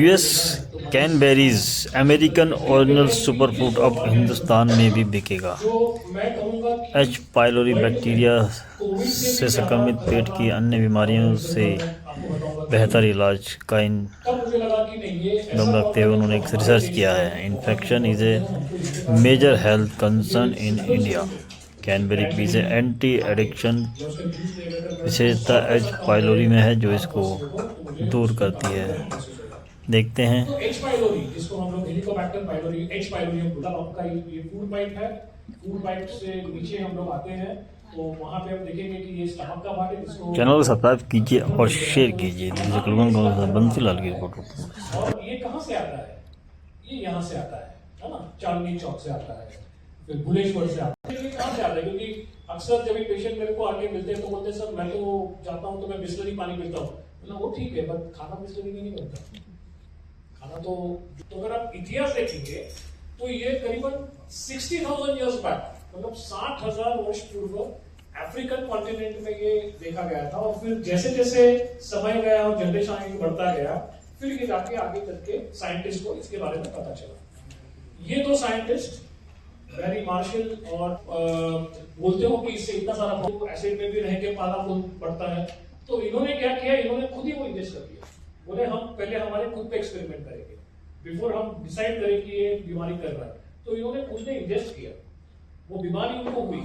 US कैनबेरीज American original superfood अब हिंदुस्तान में भी बिकेगा। एच पाइलोरी बैक्टीरिया से संक्रमित पेट की अन्य बीमारियों से बेहतर इलाज का दम रखते हुए उन्होंने एक रिसर्च किया है। Infection is a major health concern in India. Cranberry पीस एंटी एडिक्शन विशेषता एच पाइलोरी में है जो इसको दूर करती है। देखते हैं। तो एच पाइलोरी जिसको हम लोग हेलिकोबैक्टर पाइलोरी एच पाइलोरी मतलब आपका ये फूड पाइप है। फूड पाइप से नीचे हम लोग आते हैं तो वहां पे हम देखेंगे कि ये स्टमक का भाग है जिसको चैनल को सब्सक्राइब कीजिए और शेयर कीजिए। बंसीलाल की फोटो। और ये कहां से आता है? ये यहां से आता है ना, चांदनी चौक से आता है, फिर भुलेश्वर से आता है। ये कहां से आता है? क्योंकि अक्सर जब पेशेंट मेरे को आके मिलते हैं तो बोलते हैं सर मैं तो जाता हूं तो मैं बिस्लरी पानी पीता हूं। मतलब वो ठीक है बट खाना बिस्लरी में नहीं बनता खाना। तो अगर आप इतिहास देखेंगे तो ये करीबन 60,000 ईयर्स बैक मतलब 60,000 वर्ष पूर्व अफ्रीकन कॉन्टिनेंट में ये देखा गया था। और फिर जैसे जैसे समय गया और जनरेशन आगे बढ़ता गया फिर ये जाके आगे करके साइंटिस्ट को इसके बारे में पता चला। ये दो साइंटिस्ट बैरी मार्शल और बोलते हो कि इससे इतना सारा एसिड में भी रह के पाला बढ़ता है। तो इन्होंने क्या किया, इन्होंने खुद ही वो इंजेस्ट कर दिया। बोले हम पहले हमारे खुद पे एक्सपेरिमेंट करेंगे बिफोर हम डिसाइड करें कि ये बीमारी कर रहा है। तो इन्होंने खुद ने इंजेस्ट किया, वो बीमारी उनको हुई,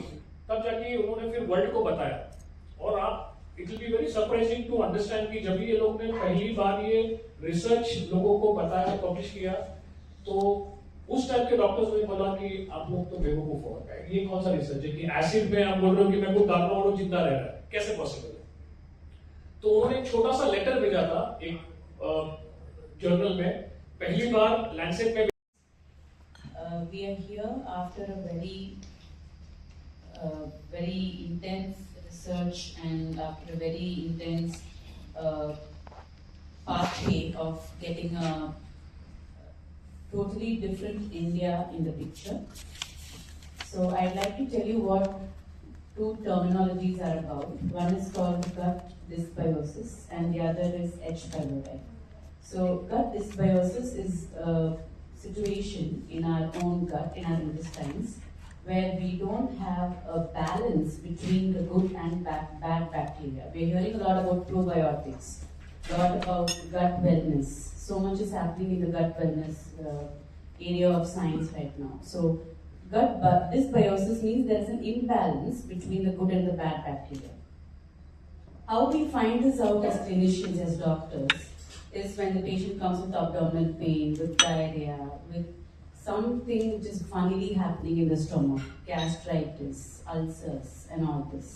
तब जाके उन्होंने फिर वर्ल्ड को बताया। और आप it will be very surprising to understand कि जब ये लोग ने पहली बार ये रिसर्च लोगों को बताया, पब्लिश किया, तो उस टाइप के डॉक्टर्स ने बोला कि आप लोग तो बेवकूफ हो गए, ये कौन सा रिसर्च है कि एसिड में आप बोल रहे हो कि मैं खुद डाल रहा हूं और जिंदा रह रहा है, कैसे पॉसिबल है? तो उन्होंने एक छोटा सा लेटर भेजा था एक जर्नल में, पहली बार लैंसेट में। We are here after a very intense research and after a very intense pathway of getting a totally different India in the picture. So I'd like to tell you what two terminologies are about. One is called gut dysbiosis and the other is H. pylori. So gut dysbiosis is a situation in our own gut, in our intestines, where we don't have a balance between the good and bad bacteria. We're hearing a lot about probiotics, a lot about gut wellness. So much is happening in the gut wellness area of science right now. So gut dysbiosis means there's an imbalance between the good and the bad bacteria. How we find this out as clinicians, as doctors, is when the patient comes with abdominal pain, with diarrhea, with something which is funnily happening in the stomach, gastritis, ulcers, and all this.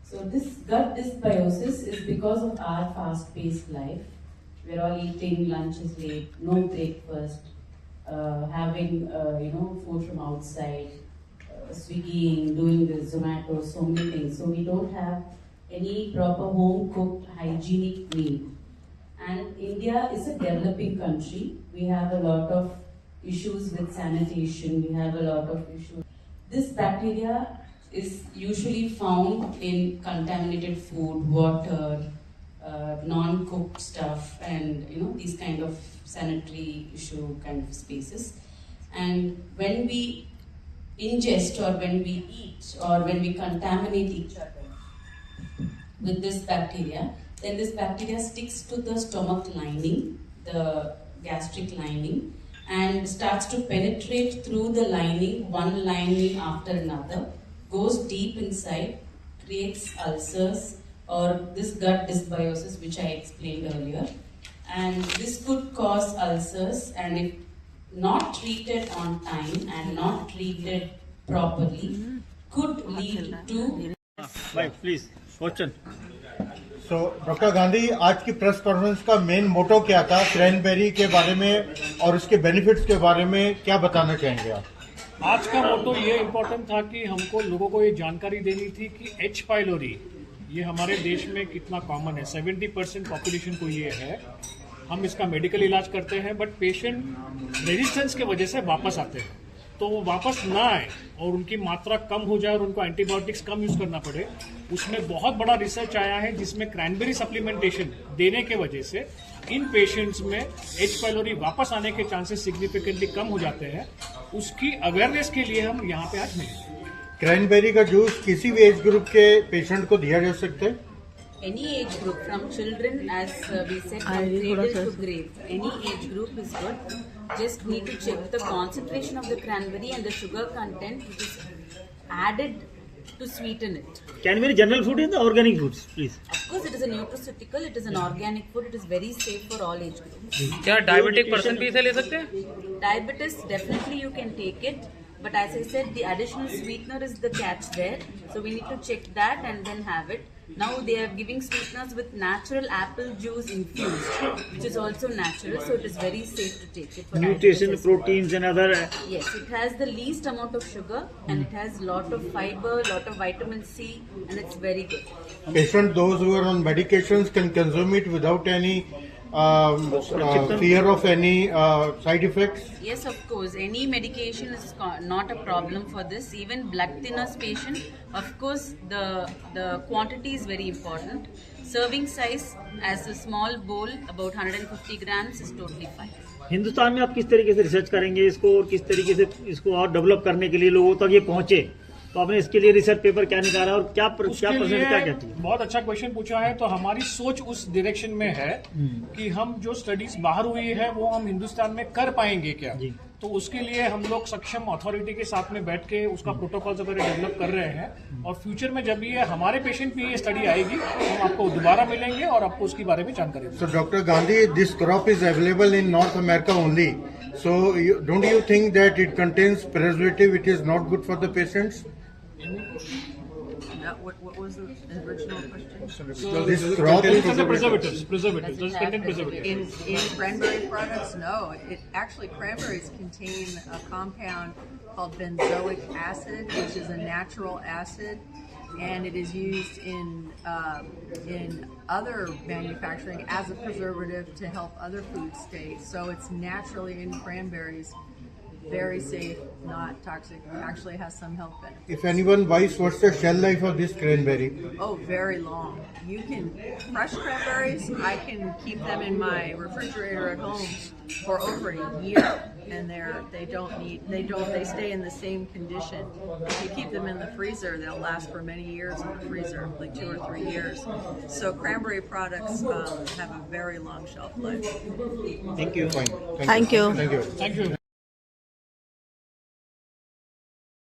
So this gut dysbiosis is because of our fast-paced life. We're all eating lunches late, no breakfast, having food from outside, Swiggying, doing the Zomato, so many things. So we don't have any proper home-cooked hygienic meal. And India is a developing country. We have a lot of issues with sanitation. We have a lot of issues. This bacteria is usually found in contaminated food, water, non-cooked stuff, and these kind of sanitary issue kind of spaces. And when we ingest or when we eat or when we contaminate each other with this bacteria, then this bacteria sticks to the stomach lining, the gastric lining, and starts to penetrate through the lining, one lining after another, goes deep inside, creates ulcers or this gut dysbiosis which I explained earlier. And this could cause ulcers, and if not treated on time and not treated properly, could lead to... Please, question. तो doctor Gandhi, आज की press conference का main motto क्या था? Cranberry के बारे में और उसके बेनिफिट्स के बारे में क्या बताना चाहेंगे आप? आज का मोटो ये इम्पोर्टेंट था कि हमको लोगों को ये जानकारी देनी थी कि एच पाइलोरी ये हमारे देश में कितना कॉमन है। 70% पॉपुलेशन को ये है। हम इसका मेडिकल इलाज करते हैं बट पेशेंट रेजिस्टेंस के वजह से वापस आते हैं। तो वो वापस ना आए और उनकी मात्रा कम हो जाए और उनको एंटीबायोटिक्स कम यूज करना पड़े, उसमें बहुत बड़ा रिसर्च आया है जिसमें क्रैनबेरी सप्लीमेंटेशन देने के वजह से इन पेशेंट्स में एच पाइलोरी वापस आने के चांसेस सिग्निफिकेंटली कम हो जाते हैं। उसकी अवेयरनेस के लिए हम यहाँ पे आज मिले। क्रैनबेरी का जूस किसी भी एज ग्रुप के पेशेंट को दिया जा सकता है? Any age group, from children, as we said, from cradle to grave, any age group is good. Just need to check the concentration of the cranberry and the sugar content which is added to sweeten it. Cranberry general food is the organic foods, please. Of course, it is a nutraceutical, it is an organic food, it is very safe for all age groups. क्या diabetic person भी इसे ले सकते हैं? Diabetes, definitely you can take it, but as I said, the additional sweetener is the catch there. So we need to check that and then have it. Now they are giving sweeteners with natural apple juice infused, which is also natural, so it is very safe to take it for Nutrition, diabetes as well. proteins and other. Yes, it has the least amount of sugar and it has lot of fiber, lot of vitamin C, and it's very good. Patient, those who are on medications can consume it without any fear of any side effects? Yes, of course. Any medication is not a problem for this. Even blood thinners patient, of course, the quantity is very important. Serving size as a small bowl, about 150 grams, is totally fine. Hindustan में आप किस तरीके से research करेंगे इसको और किस तरीके से इसको और डेवलप करने के लिए लोगों तक ये पहुंचे, तो आपने इसके लिए रिसर्च पेपर क्या निकाला और क्या परसेंट क्या कहती है? बहुत अच्छा क्वेश्चन पूछा है। तो हमारी सोच उस डायरेक्शन में है कि हम जो स्टडीज बाहर हुई है वो हम हिंदुस्तान में कर पाएंगे क्या। जी। तो उसके लिए हम लोग सक्षम अथॉरिटी के साथ में बैठ के उसका प्रोटोकॉल्स वगैरह डेवलप कर रहे हैं और फ्यूचर में जब ये हमारे पेशेंट पे ये स्टडी आएगी हम आपको दोबारा मिलेंगे और आपको उसके बारे में जानकारी देंगे। So Dr. Gandhi, this crop is available in North America only. So don't you think that it contains preservative? It is not good for the patients. What was the original question? So This crop is preservatives. Does it contain preservatives? In cranberry products, no. It actually, cranberries contain a compound called benzoic acid, which is a natural acid, and it is used in other manufacturing as a preservative to help other foods stay. So it's naturally in cranberries. Very safe, not toxic, actually has some health benefits. If anyone buys, what's the shelf life of this cranberry? Oh, very long. You can, fresh cranberries, I can keep them in my refrigerator at home for over a year. And they stay in the same condition. If you keep them in the freezer, they'll last for many years in the freezer, like 2 or 3 years. So cranberry products have a very long shelf life. Thank you. Fine. Thank you. Thank you. Thank you.